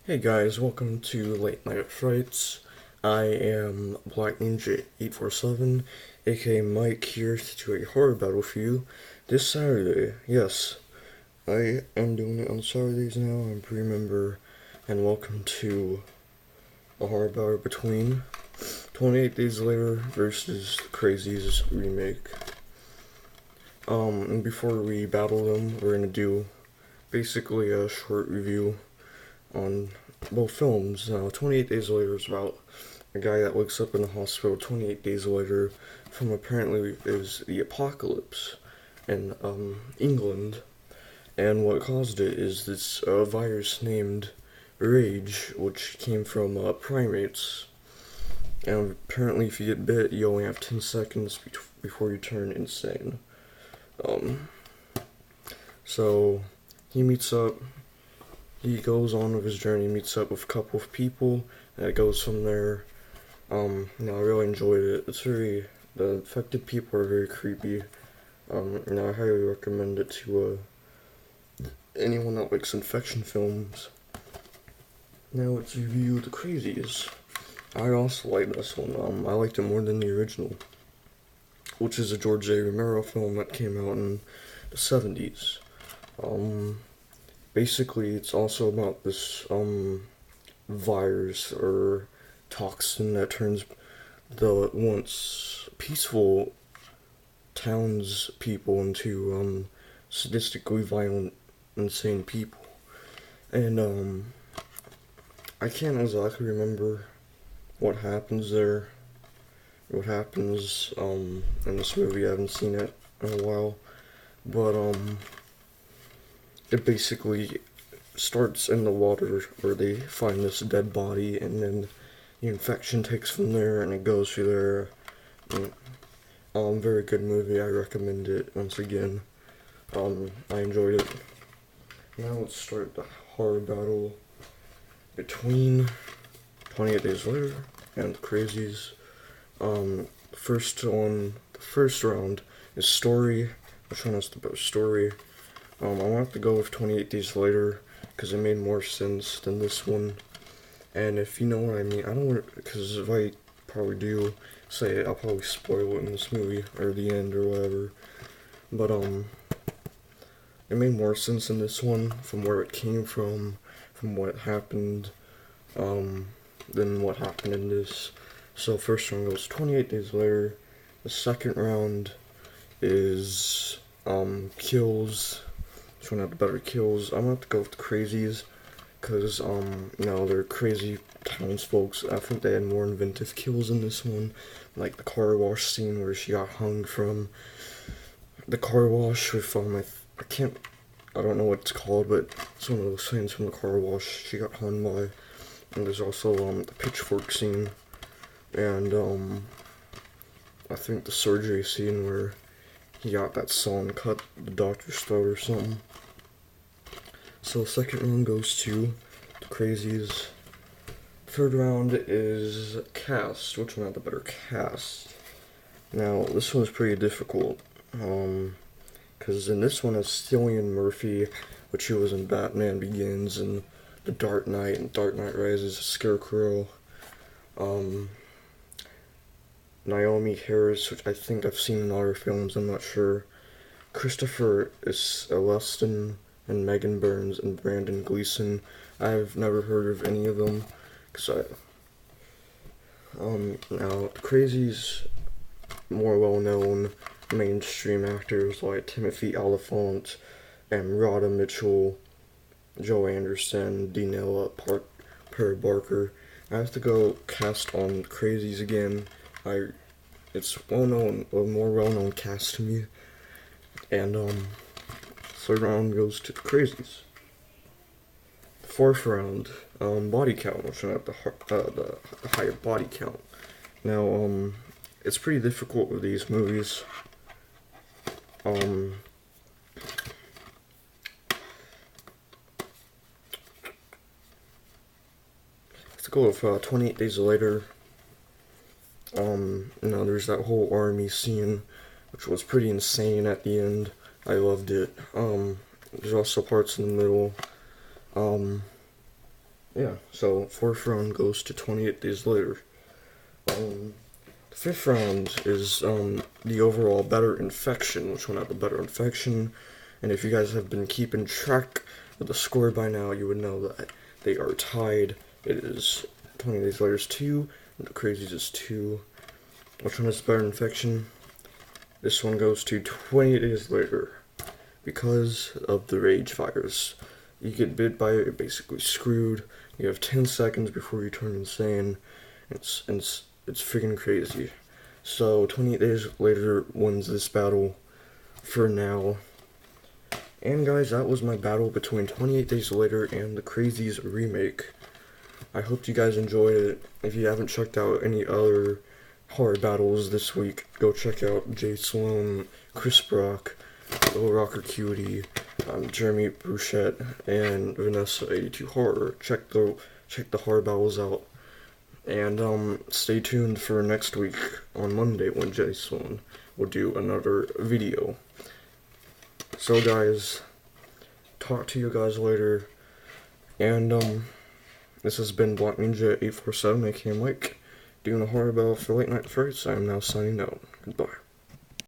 Hey guys, welcome to Late Night Frights. I am Black Ninja 847, aka Mike, here to do a horror battle for you this Saturday. Yes, I am doing it on Saturdays now. I'm a pre-member, and welcome to a horror battle between 28 Days Later versus Crazies remake. And before we battle them, we're gonna do basically a short review on both films. 28 Days Later is about a guy that wakes up in the hospital 28 days later from apparently is the apocalypse in England, and what caused it is this virus named Rage, which came from primates. And apparently, if you get bit, you only have 10 seconds before you turn insane. Um, so he meets up he goes on with his journey, meets up with a couple of people, and it goes from there. I really enjoyed it. The affected people are very creepy. I highly recommend it to anyone that likes infection films. Now let's review The Crazies. I also like this one. I liked it more than the original, which is a George A. Romero film that came out in the 70s. Basically, it's also about this virus or toxin that turns the once peaceful townspeople into sadistically violent, insane people. And I can't exactly remember what happens there. What happens in this movie? I haven't seen it in a while, but it basically starts in the water where they find this dead body, and then the infection takes from there, and it goes through there. Very good movie. I recommend it once again. I enjoyed it. Now let's start the horror battle between 28 Days Later and Crazies. The first round is story. Which one has the best story? I want to go with 28 Days Later because it made more sense than this one. And if you know what I mean, I don't want because if I probably do say it, I'll probably spoil it in this movie or the end or whatever. But it made more sense in this one from where it came from what happened, than what happened in this. So first round goes 28 Days Later. The second round is kills. Which one had the better kills? I'm gonna have to go with the Crazies, cause they're crazy townsfolk. I think they had more inventive kills in this one, like the car wash scene where she got hung from the car wash with I don't know what it's called, but it's one of those scenes from the car wash she got hung by. And there's also the pitchfork scene, and I think the surgery scene where he got that saw and cut the doctor's throat or something. So second round goes to the Crazies. Third round is cast. Which one had the better cast? Now this one's pretty difficult, because in this one it's Cillian Murphy, which he was in Batman Begins and The Dark Knight and Dark Knight Rises, Scarecrow. Naomi Harris, which I think I've seen in other films, I'm not sure. Christopher is Weston and Megan Burns and Brandon Gleeson. I've never heard of any of them, now Crazy's more well-known mainstream actors like Timothy Oliphant and Rhoda Mitchell, Joe Anderson, Denella Perry Barker. I have to go cast on Crazies again. It's well-known, a more well-known cast to me. And third round goes to the Crazies. Fourth round, body count, which one had the higher body count. Now, it's pretty difficult with these movies. Let's go with 28 Days Later. There's that whole army scene, which was pretty insane at the end. I loved it. There's also parts in the middle. yeah, so 4th round goes to 28 days later. The 5th round is the overall better infection, which one had the better infection. And if you guys have been keeping track of the score by now, you would know that they are tied. It is 20 days later is 2, and the Crazies is 2. Which one is the better infection? This one goes to 28 days later because of the rage virus. You get bit by it, you're basically screwed. You have 10 seconds before you turn insane. It's freaking crazy. So 28 days later wins this battle for now. And guys, that was my battle between 28 days later and the Crazies remake. I hope you guys enjoyed it. If you haven't checked out any other horror battles this week, go check out Jay Sloan, Chris Brock, Little Rocker Cutie, Jeremy Bruchette, and Vanessa82 Horror. Check the horror battles out. And stay tuned for next week on Monday when Jay Sloan will do another video. So guys, talk to you guys later. And this has been Black Ninja 847, aka Mike, doing a horror battle for Late Night Frights. I am now signing out. Goodbye.